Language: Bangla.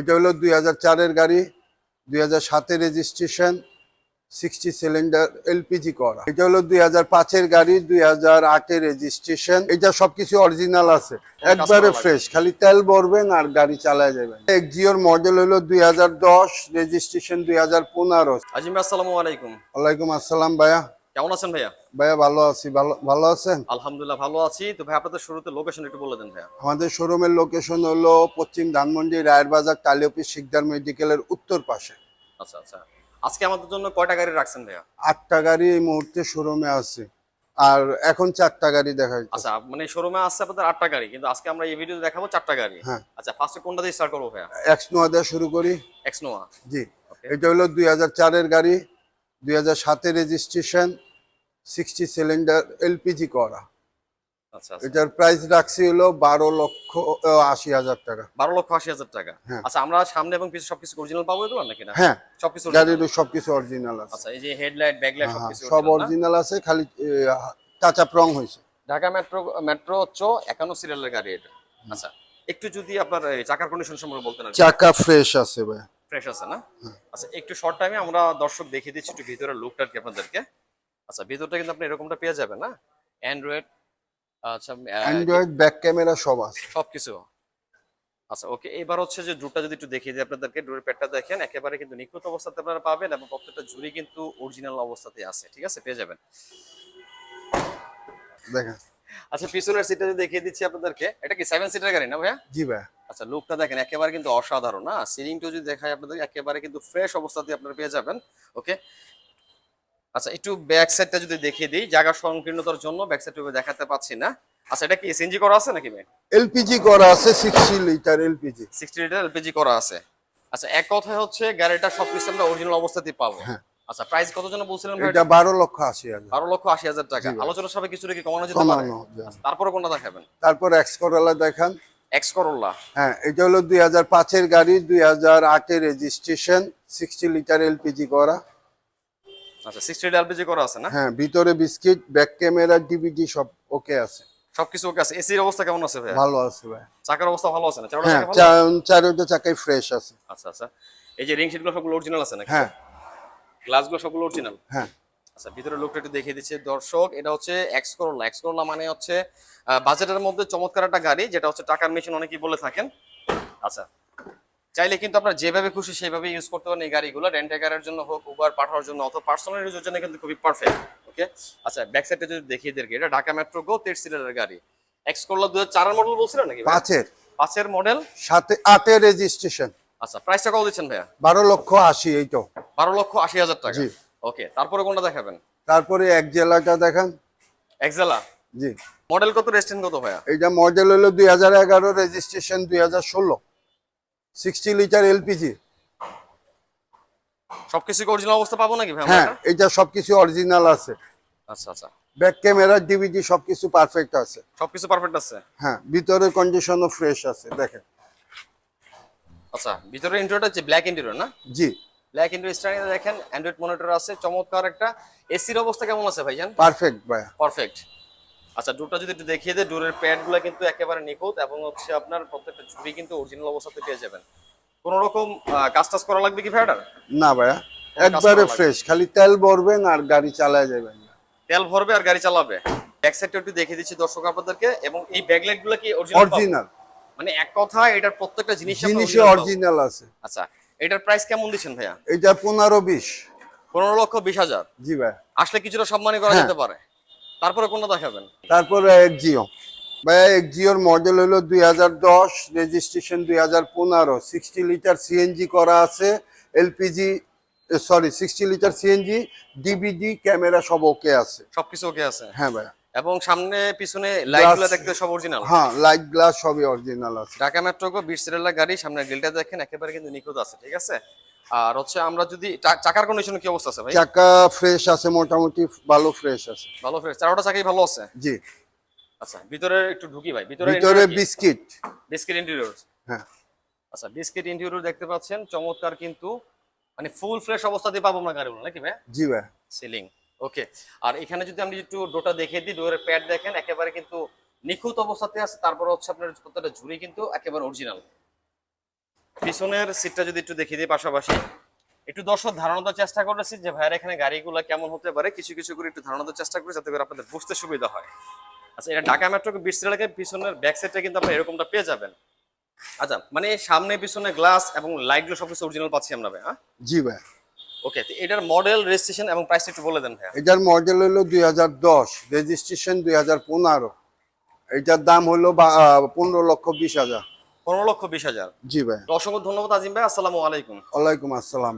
এটা হলো 2004-এর গাড়ি, 2007-এর রেজিস্ট্রেশন, 60 সিলিন্ডার এলপিজি করা। এটা হলো 2005-এর গাড়ি, 2008-এর রেজিস্ট্রেশন। এটা সবকিছু অরিজিনাল আছে, একবারে ফ্রেশ, খালি তেল ভরবেন আর গাড়ি চালায় যাবেন। এক্সিওর মডেল হলো 2010, রেজিস্ট্রেশন 2015। আজিম ভাই, আসসালামু আলাইকুম। ওয়ালাইকুম আসসালাম ভাইয়া। কেমন আছেন ভাইয়া? ভাইয়া ভালো আছি, ভালো আছেন? আলহামদুলিল্লাহ ভালো আছি। তো ভাই আপনাদের শুরুতে লোকেশন একটু বলে দেন ভাইয়া। আমাদের শোরুমের লোকেশন হলো পশ্চিম ধানমন্ডি রায়ের বাজার টালি অফিস শিকদার মেডিকেলের উত্তর পাশে। আচ্ছা আচ্ছা, আজকে আমাদের জন্য কয়টা গাড়ি রাখছেন ভাইয়া? 8টা গাড়ি এই মুহূর্তে শোরুমে আছে, আর এখন 4টা গাড়ি দেখা যাচ্ছে। আচ্ছা, মানে শোরুমে আছে আপনাদের 8টা গাড়ি, কিন্তু আজকে আমরা এই ভিডিওতে দেখাবো 4টা গাড়ি। হ্যাঁ। আচ্ছা, ফার্স্টে কোনটা দিয়ে স্টার্ট করবো ভাইয়া? এক্সনোয়া দিয়ে শুরু করি। এক্সনোয়া। জি, ওকে। এটা হলো 2004-এর গাড়ি, 2007-এর রেজিস্ট্রেশন, 60 সিলিন্ডার এলপিজি করা। আচ্ছা আচ্ছা, এটার প্রাইস রাখছি হলো 12,80,000 টাকা। 12,80,000 টাকা। হ্যাঁ। আচ্ছা, আমরা সামনে এবং পিছনে সবকিছু অরিজিনাল পাবো এগুলো নাকি না? হ্যাঁ, সবকিছু গাড়ির original? সবকিছু অরিজিনাল আছে। আচ্ছা, এই যে হেডলাইট, ব্যাকলাইট হ্যাঁ, সবকিছু সব original না? অরিজিনাল আছে, খালি টাচ আপ রং হয়েছে। ঢাকা মেট্রো 51 সিরিয়ালের গাড়ি এটা। আচ্ছা, একটু যদি আপনার এই চাকার কন্ডিশন সম্পর্কে বলতেন। চাকা ফ্রেশ আছে ভাই। ফ্রেশ আছে না? আচ্ছা, একটু শর্ট টাইমে আমরা দর্শক দেখিয়ে দিচ্ছি একটু ভিতরের লুকটা কি আপনাদেরকে। আচ্ছা, ভিতরটা কিন্তু আপনি এরকমটা পেয়ে যাবেন না? অ্যান্ড্রয়েড, আচ্ছা অ্যান্ড্রয়েড ব্যাক ক্যামেরা সব আছে। সবকিছু। আচ্ছা ওকে, এবার হচ্ছে যে ডোরটা যদি একটু দেখিয়ে দিই আপনাদেরকে। ডোরের প্যাডটা দেখেন, একেবারে কিন্তু নিখুঁত অবস্থাতে আপনারা পাবেন এবং প্রত্যেকটা ঝুড়ি কিন্তু অরিজিনাল অবস্থাতে আছে, ঠিক আছে, পেয়ে যাবেন। দেখেন। আচ্ছা, পিছনের সিটটা যদি দেখিয়ে দিচ্ছি আপনাদেরকে। এটা কি 7 সিটার গাড়ি না ভাইয়া? জি ভাই। আচ্ছা, লুকটা দেখেন, একেবারে কিন্তু অসাধারণ না? সিলিংটা যদি দেখাই আপনাদের, একেবারে কিন্তু ফ্রেশ অবস্থাতে আপনারা পেয়ে যাবেন। ওকে। আচ্ছা, একটু ব্যাক সাইডটা যদি দেখিয়ে দিই, জায়গা সংকীর্ণতার জন্য ব্যাক সাইডটা দেখাতে পাচ্ছি না। আচ্ছা, এটা কি সিএনজি করা আছে নাকি ভাই? এলপিজি করা আছে, 60 লিটার এলপিজি। 60 লিটার এলপিজি করা আছে। আচ্ছা, এক কথায় হচ্ছে গাড়িটা সবকিছু আমরা অরিজিনাল অবস্থাতেই পাবো। হ্যাঁ। আচ্ছা, প্রাইস কত যেন বলছিলেন ভাই? এটা 12,80,000। 12,80,000 টাকা। জি ভাই। আলোচনা সবাই কিছু কি কমানো যেতে পারে? কমানো যায়। আচ্ছা, তারপরে কোনটা দেখাবেন? তারপর এক্স করোলা দেখান। X Corolla. হ্যাঁ, এটা হলো 2005-এর গাড়ি, 2008-এর রেজিস্ট্রেশন, 60 লিটার এলপিজি করা। আচ্ছা, 60 লিটার এলপিজি করা আছে না? হ্যাঁ, ভিতরে বিস্কিট, ব্যাক ক্যামেরা, ডিভিডি সব ওকে আছে। সবকিছু ওকে আছে। এসির অবস্থা কেমন আছে ভাই? ভালো আছে ভাই। চাকার অবস্থা ভালো আছে না? চারটা হ্যাঁ, চাকা ভালো? চারোটা চাকাই ফ্রেশ আছে। আচ্ছা আচ্ছা, এই যে রিং শিটগুলো সবগুলো অরিজিনাল আছে নাকি? হ্যাঁ গ্লাসগুলো সবগুলো অরিজিনাল? হ্যাঁ। আচ্ছা, ভিতরে লোকটা একটু দেখিয়ে দিচ্ছে দর্শক। এটা হচ্ছে এক্স করোলা। এক্স করোলা মানে হচ্ছে বাজেটের মধ্যে চমৎকার একটা গাড়ি, যেটা হচ্ছে টাকার মেশিন অনেকেই বলে থাকেন। আচ্ছা, চাইলে কিন্তু আপনার যেভাবে খুশি সেভাবে ইউজ করতে পারেন এই গাড়িগুলো। রেন্ট কারের জন্য হোক, উবার পাঠানোর জন্য অথবা পার্সোনাল ইউজের জন্য কিন্তু খুবই পারফেক্ট। ওকে। আচ্ছা, ব্যাক সাইডে যদি দেখিয়ে দিই, এটা ঢাকা মেট্রো গো 13 সিটারের গাড়ি। এক্স করোলা 2004 এর মডেল বলছিলেন নাকি ভাই? 5-এর 5 এর মডেল, 8-এর রেজিস্ট্রেশন। আচ্ছা, প্রাইসটা কত দিচ্ছেন ভাইয়া? 12,80,000 এই তো। 12,80,000 টাকা। জি। ওকে, তারপরে কোনটা দেখাবেন? তারপরে এক জেলাটা দেখান। এক্সেলা। জি। মডেল কত, রেজিস্ট্রেশন কত ভাইয়া? এটা মডেল হলো 2011, রেজিস্ট্রেশন 2016, 60 লিটার এলপিজি। সবকিছু কি অরিজিনাল অবস্থা পাবো নাকি ভাই আমরা হ্যাঁ, এটা? এটা সবকিছু অরিজিনাল আছে। আচ্ছা আচ্ছা, ব্যাক ক্যামেরা, ডিভিডি সবকিছু পারফেক্ট আছে। সবকিছু পারফেক্ট আছে। হ্যাঁ, ভিতরের কন্ডিশনও ফ্রেশ আছে, দেখেন। আচ্ছা, ভিতরে ইন্টেরিয়রটা হচ্ছে ব্ল্যাক ইন্টেরিয়র না? জি, ব্ল্যাক ইন্টেরিয়র স্টাইলে দেখেন, অ্যান্ড্রয়েড মনিটর আছে, চমৎকার একটা। এসির অবস্থা কেমন আছে ভাইজান? পারফেক্ট ভাইয়া। পারফেক্ট। আচ্ছা, ডোরটা যদি একটু দেখিয়ে দেয়, ডোরের প্যাডগুলো কিন্তু একেবারে নিখুঁত এবং হচ্ছে আপনার প্রত্যেকটা ঝুড়ি কিন্তু অরিজিনাল অবস্থাতে পেয়ে যাবেন। কোন রকম কাজ টাজ করা লাগবে কি ভাইয়াটার? না ভাইয়া, কাজ একবারে করা লাগবে। ফ্রেশ, খালি তেল ভরবেন আর গাড়ি চালায় যাবেন। তেল ভরবে আর গাড়ি চালাবে। ব্যাক সাইডটা একটু দেখিয়ে দিচ্ছি দর্শক আপনাদেরকে, এবং এই ব্যাকলাইট গুলো কি অরিজিনাল? অরিজিনাল। মানে এক কথা, এটার প্রত্যেকটা জিনিসই জিনিসে অরিজিনাল আছে। আচ্ছা, এটার প্রাইস কেমন দিচ্ছেন ভাইয়া? এটা 15-20। 15,20,000। জি ভাই। আসলে কিছুটা সম্মানই করা হ্যাঁ। যেতে পারে। তারপরে কোনটা দেখাবেন? তারপরে এক্সিও ভাইয়া, এক্সিওর মডেল হলো 2010, রেজিস্ট্রেশন 2015, 60 লিটার সিএনজি করা আছে, LPG, sorry 60 litre CNG, DVD, camera সব ওকে আছে। সবকিছু ওকে আছে? হ্যাঁ ভাইয়া। এবং সামনে পিছনে লাইটগুলো দেখতে সব অরিজিনাল? হ্যাঁ, লাইট গ্লাস সবই অরিজিনাল আছে। ঢাকা মেট্রো গো 20 সিরিয়ালের গাড়ি, সামনের গ্রিলটা দেখেন, একেবারে কিন্তু নিখুঁত আছে, ঠিক আছে। আর হচ্ছে আমরা যদি চাকার কন্ডিশন কি অবস্থা আছে ভাই? চাকা ফ্রেশ আছে, মোটামুটি ভালো ফ্রেশ আছে। ভালো ফ্রেশ, চারটা চাকাই ভালো আছে। জি। আচ্ছা, ভিতরে একটু ঢুকি ভাই। ভিতরে বিস্কিট। Biscuit interior. হ্যাঁ। আচ্ছা, বিস্কিট ইন্টেরিয়র দেখতে পাচ্ছেন, চমৎকার কিন্তু, মানে ফুল ফ্রেশ অবস্থাতে পাবো না গাড়িগুলো নাকি ভাই? জি ভাই। সিলিং ওকে। আর এখানে যদি আমি একটু ডোরটা দেখিয়ে দিই, ডোরের প্যাড দেখেন, একেবারে কিন্তু নিখুঁত অবস্থাতে আছে। তারপর হচ্ছে আপনার প্রত্যেকটা ঝুড়ি কিন্তু একেবারে অরিজিনাল। পিছনের সিটটা যদি একটু দেখিয়ে দিই পাশাপাশি, একটু দর্শক ধারণা দেওয়ার চেষ্টা করেছি যে ভাইয়ের এখানে গাড়িগুলো কেমন হতে পারে, কিছু কিছু করে একটু ধারণা দেওয়ার চেষ্টা করি যাতে করে আপনাদের বুঝতে সুবিধা হয়। আচ্ছা, এটা ঢাকা মেট্রো বিটস এলাকায় পিছনের ব্যাক সাইডটা কিন্তু আপনারা এরকমটা পেয়ে যাবেন। আচ্ছা, মানে সামনে পিছনে গ্লাস এবং লাইটগুলো সবকিছু অরিজিনাল পাচ্ছি আমরা ভাই, হ্যাঁ? জি ভাই। ওকে, তো এটার মডেল, রেজিস্ট্রেশন এবং প্রাইস একটু বলে দেন ভাইয়া। এটার মডেল হলো 2010, রেজিস্ট্রেশন 2015। এটার দাম হলো 15,20,000। 15,20,000। জি ভাই। তো অসংখ্য ধন্যবাদ আজিম ভাই, আসসালামু আলাইকুম। ওয়ালাইকুম আসসালাম।